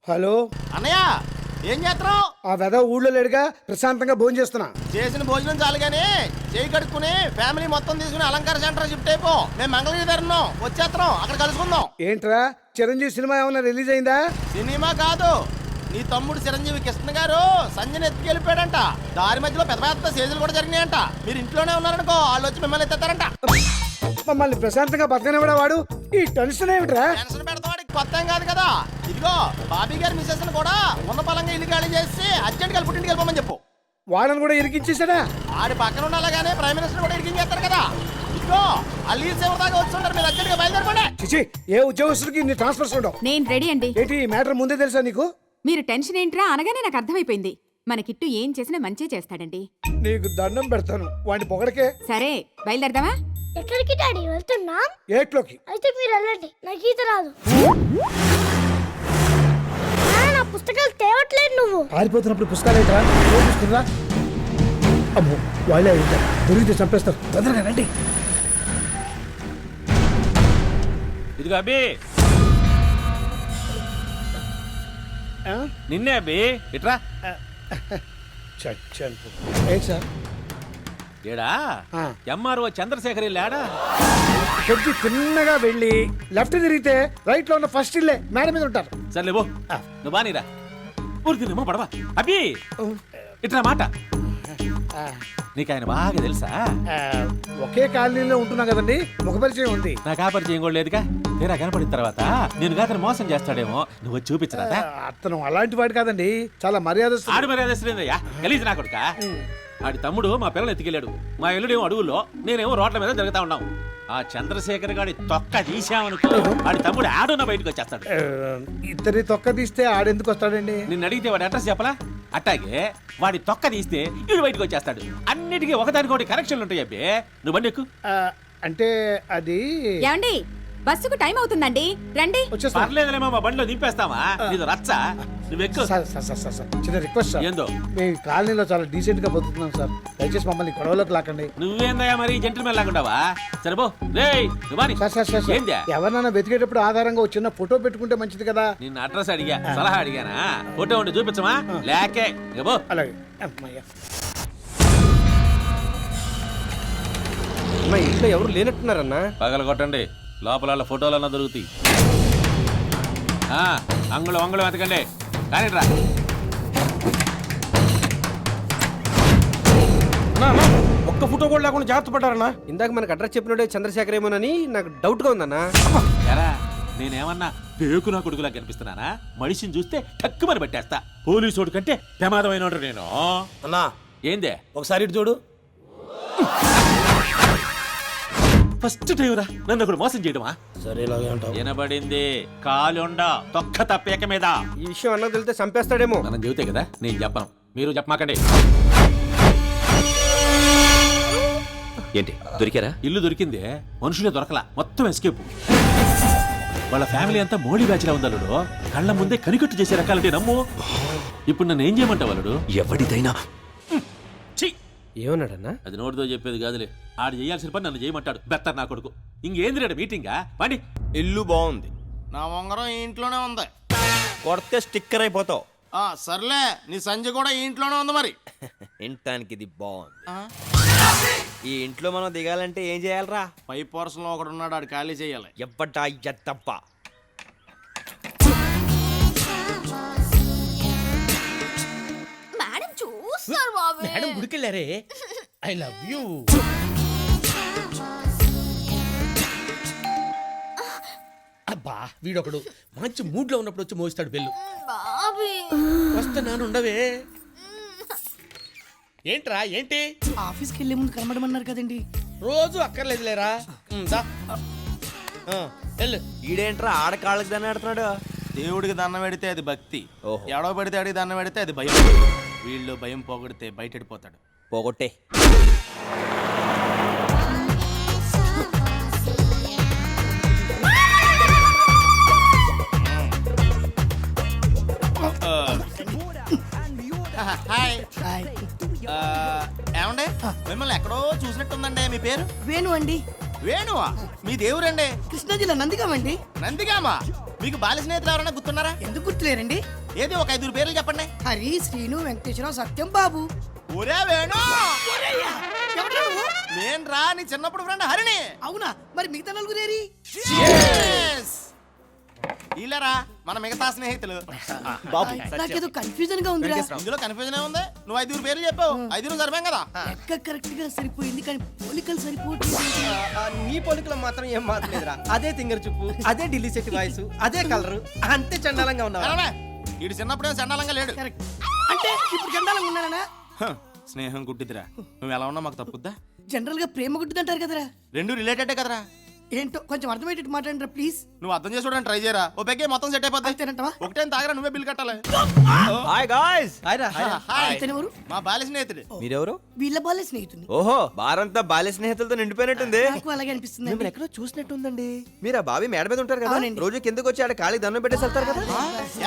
Hello అన్నయ్య ఏం చేస్తున్నావు? ఆ వెద ఊళ్ళో లేడుగా, ప్రశాంతంగా భోజనం చేస్తున్నా. చేసిన భోజనం చాలు గానీ చేయి కడుక్కుని ఫ్యామిలీ మొత్తం తీసుకుని అలంకార సెంటర్ షిఫ్ట్ అయిపో. మేము మంగళగిరి తరుణం వచ్చేస్తున్నాం, అక్కడ కలుసుకుందాం. ఏంట్రా చిరంజీవి సినిమా ఏమైనా రిలీజ్ అయిందా? సినిమా కాదు, నీ తమ్ముడు చిరంజీవి కృష్ణ గారు సంజయ్ ఎత్తుకెళ్ళిపోయాడంట. దారి మధ్యలో పెద్ద పెద్ద సేజులు కూడా జరిగినాయంట. మీరు ఇంట్లోనే ఉన్నారనుకో, వాళ్ళు వచ్చి మిమ్మల్ని ఎత్తారంట. మమ్మల్ని ప్రశాంతంగా బతకనివ్వడా వాడు? ఈ టెన్షన్ ఏమిట్రా? టెన్షన్ పెడతావాడికి కొత్త ఏం కాదు కదా. ఇదిగో బాబీ గారి మిసెస్ కూడా ఉన్న పలంగా ఇల్లు ఖాళీ చేసి అర్జెంట్ గా పుట్టింటికి వెళ్ళిపోమని చెప్పు. వాళ్ళని కూడా ఇరికించేసాడా? ఆడి పక్కన ఉండాలగానే ప్రైమ్ మినిస్టర్ కూడా ఇరికించేస్తారు కదా. ఇదిగో అల్లి సేవ దాకా వచ్చుంటారు, మీరు అర్జెంట్ గా బయలుదేరపండి. చిచి, ఏ ఉద్యోగస్తుడికి ఇన్ని ట్రాన్స్ఫర్స్ ఉండవు. నేను రెడీ అండి. ఏంటి ఈ మ్యాటర్ ముందే తెలుసా నీకు? మీరు టెన్షన్ ఏంట్రా అనగానే నాకు అర్థమైపోయింది. మన కిట్టు ఏం చేసినా మంచి చేస్తాడండి. నీకు దండం పెడతాను వాడిని పొగడకే. సరే బయలుదేరదామా? ఎక్కడికి డాడీ వెళ్తున్నాం? ఏట్లోకి. అయితే మీరు వెళ్ళండి, నాకు ఈత రాదు. నా పుస్తకాలు తేవట్లేదు నువ్వు. పారిపోతున్నప్పుడు పుస్తకాలు ఏంట్రా? చూపిస్తుందా? అమ్మో వాళ్ళే ఉంటారు, దొరికితే చంపేస్తారు. తొందరగా రండి. ఇదిగో అబ్బి, ఆ? నిన్నే అబ్బి, ఇట్రా. చచ్చాను. ఏంటి సార్? ఏడా ఆ. ఎంఆర్ఓ చంద్రశేఖర్ ఇల్లాడా? కొద్ది చిన్నగా వెళ్ళి లెఫ్ట్ తిరిగితే రైట్ లో ఉన్న ఫస్ట్ ఇల్లే, మేడ మీద ఉంటారు. సర్లే బో, నువ్వు బానీరా. ఊరికి నిమ్మ పడవా అబ్బి, ఇట్రా మాట. నీకు ఆయన బాగా తెలుసా? ఆ, ఒకే కాలనీలో ఉంటున్నా కదండి, ముఖ పరిచయం ఉంది. నాకు ఆ పరిచయం కూడా లేదుగా. తీరా కనపడిన తర్వాత నేను అతను మోసం చేస్తాడేమో, నువ్వు వచ్చి చూపించరాదా? అతను అలాంటి వాడు కాదండి, చాలా మర్యాద. ఆడు మర్యాదయ్యా గలీజ్ నా కొడుక. ఆడి తమ్ముడు మా పిల్లలు ఎత్తుకెళ్ళాడు. మా ఇల్లుడేమో అడవుల్లో, నేనేమో రోడ్ల మీద జరుగుతా ఉన్నాం. ఆ చంద్రశేఖర్ గాడి తొక్క తీసామనుకో, ఆడి తమ్ముడు ఆడున్న బయటకు వచ్చేస్తాడు. ఇద్దరి తొక్క తీస్తే ఆడెందుకు వస్తాడండి? నిన్ను అడిగితే వాడి అడ్రస్ చెప్పలా? అట్టాగే వాడి తొక్క తీస్తే వీడు బయటకు వచ్చేస్తాడు. అన్నిటికీ ఒకదానికొకటి కనెక్షన్లు ఉంటాయి అబ్బే. నువ్వు బండి ఎక్కు. అంటే అది ఏమండి, బస్సుకు టైం అవుతుందండి, రండి. వచ్చేస్తా. పర్లేదులేమో, మా బండిలో దింపేస్తావా? నీది రచ్చ, నువ్వు ఎక్కు. సార్, చిన్న రిక్వెస్ట్ సార్. ఏందో? మీ కాలనీలో చాలా డీసెంట్ గా బతుకుతున్నాం సార్, దయచేసి మమ్మల్ని గొడవలోకి లాకండి. నువ్వేందయ్యా మరి జెంటిల్మెన్ లాగుంటావా? సరేపో రేయ్ నువ్వు సార్, ఏందా? ఎవరినైనా వెతికేటప్పుడు ఆధారంగా ఒక చిన్న ఫోటో పెట్టుకుంటే మంచిది కదా. నిన్ను అడ్రస్ అడిగా, సలహా అడిగానా? ఫోటో ఉండి చూపించమా? లేకే ఇగో. అలాగే అమ్మయ్య. మా ఇంట్లో ఎవరు లేనట్టున్నారన్నా? పగల కొట్టండి, లోపల ఫోటోలన్నా దొరుకుతాయి. అంగుళం వెతకండి, కానీ రా. ఒక్క ఫోటో కూడా లేకుండా జాగ్రత్త పడ్డారన్నా. ఇందాక మనకు అడ్రస్ చెప్పినోడే చంద్రశేఖర్ ఏమోనని నాకు డౌట్ గా ఉందన్నా. ఎరా నేనేమన్నా పేకు నా కొడుకులా కనిపిస్తున్నానా? మనిషిని చూస్తే టక్కుమని పట్టేస్తా. పోలీసోడు కంటే ప్రమాదమైన నేను. అన్నా ఏందే? ఒకసారి ఇటు చూడు. ఫస్ట్ టైం రా నన్ను ఒకడు మోసం చేయడమా? సరే ఇలాగే అంటావు. వినబడింది, కాలుండ తొక్క తప్పేక మీద. ఈ విషయం అన్న తెలితే చంపేస్తాడేమో. మనం చెబితే కదా, నేను చెప్పను, మీరు చెప్పమాకండి. ఏంటి దొరికారా? ఇల్లు దొరికిందే, మనుషులే దొరకలా, మొత్తం ఎస్కేప్. వాళ్ళ ఫ్యామిలీ అంతా మోడీ బ్యాచ్ లా ఉందల్లుడు. కళ్ళ ముందే కనికట్టు చేసే రకాలంటే నమ్ము. ఇప్పుడు నన్ను ఏం చేయమంటావు అల్లుడు? ఎవడిదైనా ఏమన్నాడన్నా? అది నోటితో చెప్పేది కాదులే. ఆడు చేయాల్సిన పని నన్ను చేయమంటాడు. బెత్తర్ నా కొడుకు. ఇంకేంది రేడు మీటింగా? పండి. ఇల్లు బాగుంది, నా ఉంగరం ఈ ఇంట్లోనే ఉంది. కొడితే స్టిక్కర్ అయిపోతావు. సర్లే, నీ సంజయ్ కూడా ఈ ఇంట్లోనే ఉంది. మరి ఇంటానికి ఇది బాగుంది. ఈ ఇంట్లో మనం దిగాలంటే ఏం చేయాలరా? పై పోర్షన్ లో ఒకడు ఉన్నాడు, ఆడు ఖాళీ చేయాలి. ఎవ్వటా ఎత్తప్ప. మేడం చూస్తారు బాబు. మేడం గుడికెళ్ళారే. I love you. అబ్బా వీడొకడు మంచి మూడ్ లో ఉన్నప్పుడు వచ్చి మోస్తాడు బెల్లు. బాబీ వస్తున్నాను, ఉండవే. ఏంట్రా ఏంటి? ఆఫీస్కి వెళ్ళే ముందు కనబడమన్నారు కదండి. రోజు అక్కర్లేదు లేరా. దా. వెళ్ళు. ఈడేంట్రా ఆడకాళ్ళకి దాన్ని ఆడుతున్నాడు? దేవుడికి దండం పెడితే అది భక్తి, ఓహో. ఎడవ పెడితే అడిగి దండం పెడితే అది భయం. వీళ్ళు భయం పోగొడితే బయటడిపోతాడు. పోగొట్టే. హాయ్. హాయ్. ఏమండి, మిమ్మల్ని ఎక్కడో చూసినట్టుందండి. మీ పేరు? వేణు అండి. వేణువా? మీ దేవురండి? కృష్ణా జిల్లా నందిగామండి. నందిగామా? మీకు బాల్య స్నేహితులు ఎవరైనా గుర్తున్నారా? ఎందుకు గుర్తులేరండి? ఏది ఒక 5 పేర్లు చెప్పండి. హరి, శ్రీను, వెంకటేశ్వరరావు, సత్యం, బాబు. ఒరే వేణు, ఎవడ్రా నువ్వు? నేను రా నీ చిన్నప్పుడు ఫ్రెండ్ హరిని. అవునా? మరి మిగతా నలుగురేరి? ఇల్లరా మన మిగతా స్నేహితులు. నాకేదో కన్ఫ్యూజన్ గా ఉందిరా. ఇందులో కన్ఫ్యూజన్ ఉంది. నువ్వు 5 పేర్లు చెప్పావు, 5 సరిపోయాం కదా. లెక్క కరెక్ట్ గా సరిపోయింది కానీ పోలికలు సరిపోవట్లేదు. నీ పోలికలు మాత్రం ఏం మాత్రలేదురా. అదే తింగర్ చూపు, అదే ఢిల్లీ సెట్ వాయిస్, అదే కలర్, అంతే చండాలంగా ఉన్నావు. వీడు చిన్నప్పుడే చండాలంగా లేడు. కరెక్ట్. అంటే ఇప్పుడు చండాలంగా ఉన్నానా? హ, స్నేహం గుడ్డిదిరా. నువ్వు ఎలా ఉన్నా మాకు తప్పుద్దా? జనరల్ గా ప్రేమ గుడ్డుదంటారు కదరా. రెండు రిలేటెడ్ కదరా. ఏంటో కొంచెం అర్థమయ్యేటట్టు మాట్లాడరా ప్లీజ్. నువ్వు అర్థం చేసుకోవడానికి ట్రై చేయరా. ఓ పెగ్గే మొత్తం సెట్ అయిపోద్ది. అంతేనంటావా? ఒకటే తాగరా, నువ్వే బిల్ కట్టాలి. Hi guys. హాయ్. ఇతనెవరు? మా బాల్య స్నేహితుడు. మీరెవరు? వీళ్ళ బాల్య స్నేహితుని. ఓహో, బారంతా బాల్య స్నేహితులతో నిండిపోయినట్టుంది. నాకు అలాగే అనిపిస్తుంది. మిమ్మల్ని ఎక్కడో చూసినట్టుందండి. మీరు ఆ బావి మేడ మీద ఉంటారు కదా, అవునండి. రోజు కిందకు వచ్చి ఆడ ఖాళీ దండం పెట్టేసి వెళ్తారు కదా.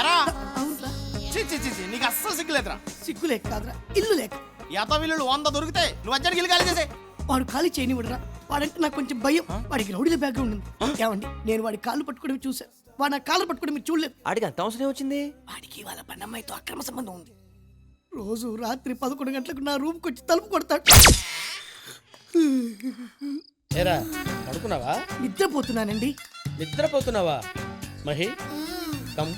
ఎరా అవునురా. చి చి చి చి, నీకు అస్సలు సిగ్గులేదురా. సిగ్గు లేక కాదురా, ఇల్లు లేక. యాత వీళ్ళు 100 దొరికితే నువ్వు అజ్జడికి ఇల్లు ఖాళీ చేసే. వాడు ఖాళీ చేయనివ్వడురా. వాడంటే నాకు కొంచెం భయం. వాడికి రౌడీల బ్యాక్గ్రౌండ్ ఉంది. ఏమండి, నేను వాడి కాళ్ళు పట్టుకోవడం చూసాను. వాడు నా కాళ్ళు పట్టుకోవడం మీరు చూడలేదు. ఆడికి అంత అవసరం వచ్చింది. వాడికి వాళ్ళ పన్నమ్మాయితో అక్రమ సంబంధం ఉంది. రోజు రాత్రి 11 గంటలకు నా రూమ్కి వచ్చి తలుపు కొడతాడు. ఏరా పడుకున్నావా? నిద్రపోతున్నానండి. నిద్రపోతున్నావా? మహి కమ్.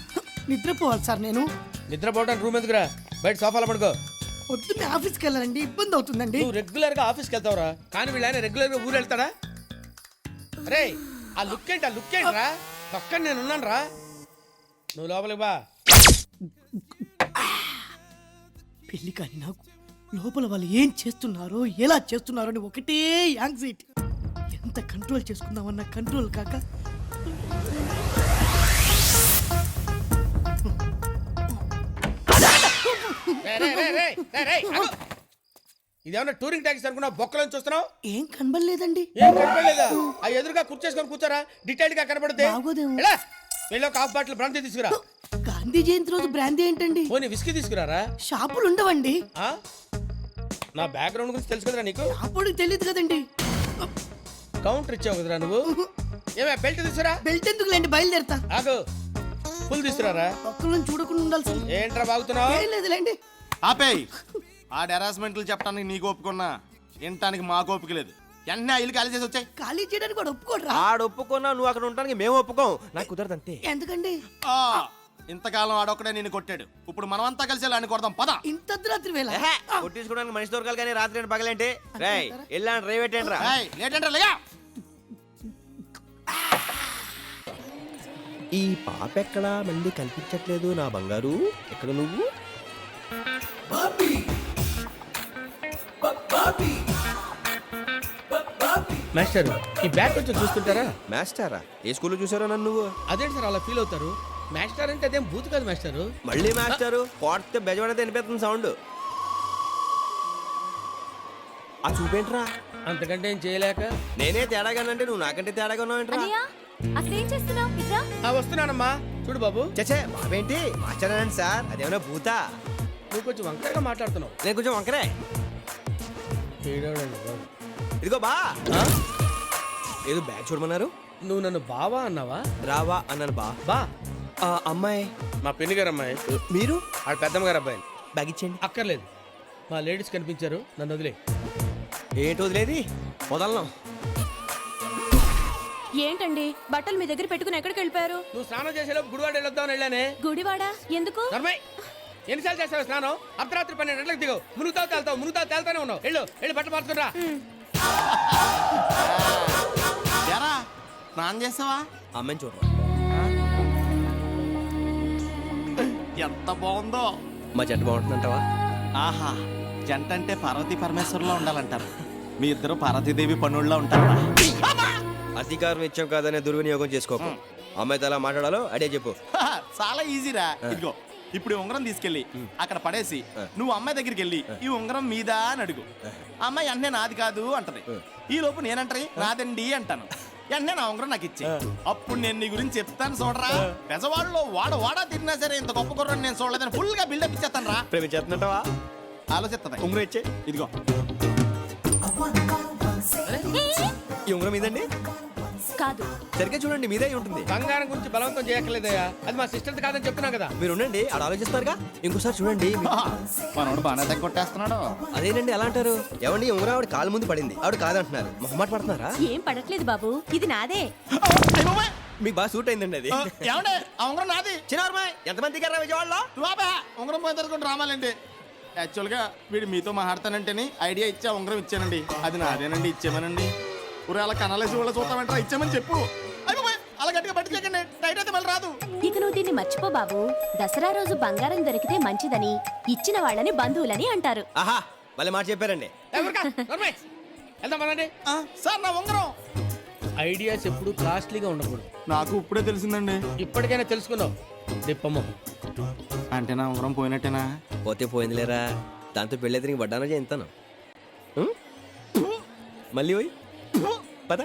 నిద్రపోవాలి సార్ నేను. నిద్రపోవడానికి రూమ్ ఎందుకురా? బయట సోఫాలో పడుకో. పొద్దున్నే ఆఫీస్కి వెళ్ళాలండి, ఇబ్బంది అవుతుందండి. నువ్వు రెగ్యులర్ గా ఆఫీస్కి వెళ్తావురా, కానీ వీళ్ళైనా రెగ్యులర్ గా ఊరు వెళ్తాడా? అరే ఆ లుక్ ఏంటి, ఆ లుక్ ఏంట్రా? పక్కన నేను ఉన్నాను రా. నువ్వు లోపలికి బా. పెళ్లి కానీ నాకు లోపల వాళ్ళు ఏం చేస్తున్నారో ఎలా చేస్తున్నారో అని ఒకటే యాంగ్జైటీ. ఎంత కంట్రోల్ చేసుకుందామన్నా కంట్రోల్ కాక ఇదేమన్నా టూరింగ్ ట్యాక్సీ అనుకున్నా? బొక్కలను చూస్తున్నావు? ఏం కనబడలేదండి. ఏం కనపడలేదా? ఆ ఎదురుగా కుర్చేసుకొని కూర్చోరా, డీటెయిల్ గా కనపడితే. బాగోదేమో. ఎలా? వీళ్ళు ఒక హాఫ్ బాటిల్ బ్రాంతి తీసుకురా. గాంధీ జయంతి రోజు బ్రాందీ ఏంటండి? పోనీ విస్కీ తీసుకురారా. షాపులు ఉండవండి. ఆ? నా బ్యాక్గ్రౌండ్ గురించి తెలుసు కదరా నీకు. అప్పుడు తెలియదు కదండి. కౌంటర్ ఇచ్చావు కదరా నువ్వు. ఏమే బెల్ట్ తీసుకురా. బెల్ట్ ఎందుకు లేండి, బయలుదేరతా. ఆగు, ఫుల్ తీసుకురారా. ఒక్కళ్ళని చూడకుండా ఉండాల్సి. ఏంట్రా బాగుతున్నావు? ఏం లేదులేండి. ఆపేయ్. ఆ డెరాస్మెంట్లు చెప్పడానికి నీకు ఒప్పుకున్నా, వినటానికి మాకు ఓపిక లేదు. వెంటనే ఆ ఇల్లు ఖాళీ చేసి వచ్చాయి. ఖాళీ చేయడానికి కూడా ఒప్పుకోడరా. ఆడు ఒప్పుకున్నా, నువ్వు అక్కడ ఉండడానికి మేము ఒప్పుకోం. నాకు కుదరదు అంతే. ఎందుకండి? ఇంతకాలం ఆడొక్కడే నిన్ను కొట్టాడు. ఇప్పుడు మనమంతా కలిసి వెళ్ళి కొడదాం పద. ఇంత అర్ధరాత్రి వేళ కొట్టించుకోవడానికి మనిషి దొరకాలి కానీ రాత్రి పగలేంటి? రేయ్ వెళ్ళాను, రేవ్ పెట్టండి రా. లేట్ అంటే లేగా. ఈ పాప ఎక్కడా మళ్ళీ కనిపించట్లేదు నా బంగారు. ఎక్కడ నువ్వు? మాస్టర్ ఈ బ్యాగ్ కొంచెం చూస్తుంటారా? మాస్టరా? ఏ స్కూల్లో చూసారో నన్ను నువ్వు? అదేంటి సార్ అలా ఫీల్ అవుతారు? మాస్టర్ అంటే అదేం బూత్ కాదు మాస్టర్. మళ్ళీ మాస్టరు కొడితే బెజవాడ వినిపిస్తుంది సౌండ్. ఆ చూపేంట్రా? అంతకంటే ఏం చేయలేక నేనే తేడాగానంటే నువ్వు నాకంటే తేడాగా ఉన్నావేంట్రా? అసలేం చేస్తున్నావు? ఇట్రా. వస్తున్నానమ్మా. చూడు బాబు. చచ్చే బాబేంటి మాస్టరేనండి సార్, అదేమన్నా భూతా? నువ్వు కొంచెం వంకరగా మాట్లాడుతున్నావు. నేను కొంచెం వంకరే. ఏడవడండి బాబు. ఇదిగో బా. ఏదో బ్యాగ్ చూడమన్నారు. నువ్వు నన్ను బావా అన్నావా? రావా అన్నాను బా. బా ఆ అమ్మాయి మా పెళ్లి గారు అమ్మాయి. మీరు? ఆడ పెద్దమ్మ గారు అబ్బాయి. బ్యాగ్ ఇచ్చేయండి. అక్కర్లేదు, మా లేడీస్ కనిపించారు, నన్ను వదిలే. ఏంటి వదిలేది? వదలను. ఏంటండి బట్టలు మీ దగ్గర పెట్టుకుని ఎక్కడికి వెళ్ళిపోయారు? నువ్వు స్నానం చేసేలోపు గుడివాడ వెళ్ళొద్దామని వెళ్ళానే. గుడివాడా? ఎందుకు? నర్మయ్, ఎన్నిసార్లు చేస్తావు స్నానం? అర్ధరాత్రి 12 గంటలకు దిగవు. మునుగుతావు తేలుతానే ఉన్నావు. వెళ్ళి బట్టలు మార్చుకురా. ఎరా స్నానం చేసావా? అమ్మాయిని చూడరా. ఎంత బాగుందో. మా జట్టు బాగుంటుందంటావా? ఆహా, జంట అంటే పార్వతీ పరమేశ్వరులో ఉండాలంటారు. మీ ఇద్దరు పార్వతీదేవి పనుల్లో ఉంటారా? అధికారం ఇచ్చాం కాదనే దుర్వినియోగం చేసుకోకు. అమ్మాయితో ఎలా మాట్లాడాలో అడే చెప్పు. చాలా ఈజీరా. ఇదిగో ఇప్పుడు ఈ ఉంగరం తీసుకెళ్ళి అక్కడ పడేసి నువ్వు అమ్మాయి దగ్గరికి వెళ్ళి ఈ ఉంగరం మీద అని అడుగు. అమ్మాయి వెంటనే నాది కాదు అంటది. ఈ లోపు నేనంటే నాదండి అంటాను. వెంటనే నా ఉంగరం నాకు ఇచ్చే. అప్పుడు నేను నీ గురించి చెప్తాను చూడరా. పెజవాడలో వాడా తిరిగినా సరే ఇంత గొప్ప కుర్రని నేను చూడలేదని ఫుల్ గా బిల్డప్ ఇచ్చేస్తాను రా. ప్రేమించేస్తున్నట్టవా? ఆలోచిస్తుంది. ఉంగరం ఇచ్చే. ఇదిగో ఈ ఉంగరం ఇదండి. కాదు. సరిగ్గా చూడండి మీదే అయి ఉంటుంది. బంగారం గురించి బలవంతం చేయక్కర్లేదయ్యా, అది మా సిస్టర్ కాదని చెప్తున్నా కదా. మీరు ఉండండి, ఆడ ఆలోచిస్తారుగా. ఇంకోసారి చూడండి. మనోడు బాగా తగ్గొట్టేస్తున్నాడు. అదేనండి అలా అంటారు. ఏమండి ఉంగరం ఆవిడ కాలు ముందు పడింది, ఆవిడ కాదంటున్నారు. మొహమాట పడుతున్నారా? ఏం పడట్లేదు బాబు, ఇది నాదే. మీకు బాగా సూట్ అయిందండి అది. ఏమండే ఆ ఉంగరం నాది. చిన్నారమ్మాయి ఎంతమంది దిగారా విజయవాడలో? బాబా ఉంగరం పోయి తరుచుకుంటూ రామాలండి. యాక్చువల్గా వీడు మీతో మాట్లాడతానంటేనే ఐడియా ఇచ్చా ఉంగరం ఇచ్చానండి. అది నాదేనండి, ఇచ్చేమనండి. ఊరే అలా కనాలేసి వాళ్ళు చూస్తామంటారా, ఇచ్చామని చెప్పు. అయిపోయి అలా గట్టిగా పట్టుకోకండి, టైట్ అయితే మళ్ళీ రాదు. ఇక నువ్వు దీన్ని మర్చిపో బాబు. దసరా రోజు బంగారం దొరికితే మంచిదని, ఇచ్చిన వాళ్ళని బంధువులని అంటారు. ఆహా మళ్ళీ మాట చెప్పారండి. వెళ్దాం పదండి. సార్ నా ఉంగరం. ఐడియాస్ ఎప్పుడు కాస్ట్లీగా ఉండకూడదు. నాకు ఇప్పుడే తెలిసిందండి. ఇప్పటికైనా తెలుసుకున్నావు. దిప్పమ్మ అంటే నా ఉంగరం పోయినట్టేనా? పోతే పోయిందిలేరా, దాంతో పెళ్ళి తిరిగి పడ్డానో చేస్తాను. మళ్ళీ పోయి పద.